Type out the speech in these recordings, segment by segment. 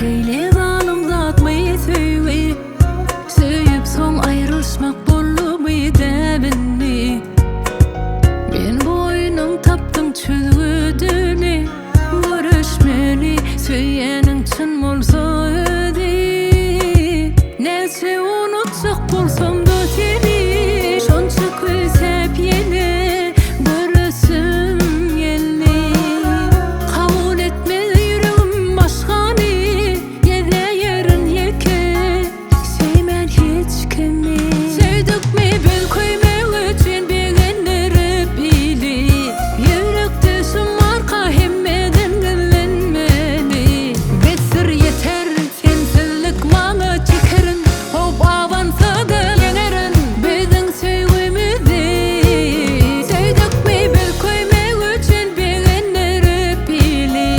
şeyle zalım zatmayı söyle. Söyüp son ayrılışmak bollumu debinni. Men boynum tapdım çözgüdüni. Görüşmeli söyyenin çyn bolsa ödi. Nese unutsak bolsam da seni. Şonça kösep yeni görüsüm geldi. Kabul etme yüreğim başkani. Yede yerin yeke sevmen hiç kimi. Sevdik mi bil koyma üçün beğenleri bili. Yürekte marka hemmeden dinlenmeli. Besir yeter sensizlik mana çekerin. Hop avansa da yenerin bizin sevgimizi. Sevdik mi bil koyma üçün beğenleri bili.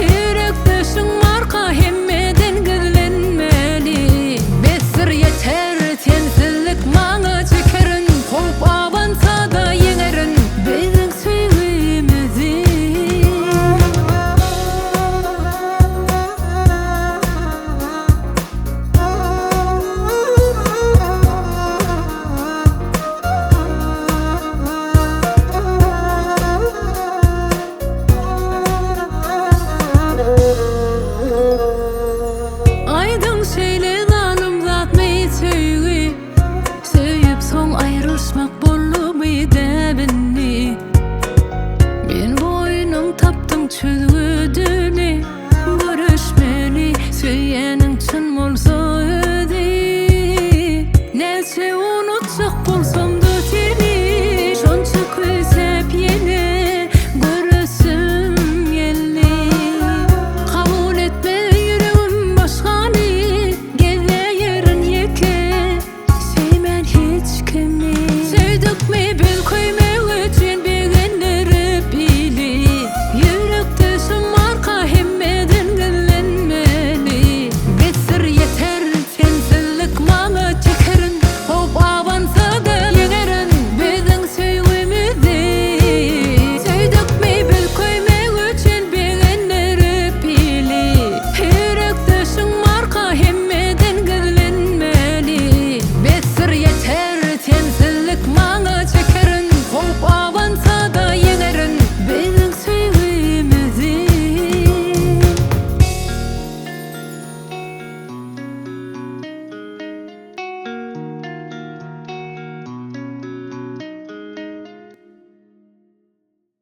Yürekte marka hemmeden dinlenmeli. Besir yeter sensizlik mana çekerin. Hop avansa da yenerin bizin sevgimizi. Aydın şeyle zalım zatmayı söyle. Söyüp son ayrılışmak bollumu debinni. Men boynum tapdım çözgüdüni. Görüşmeli söyyenin çyn bolsa ödi. Nese unutsak bolsam da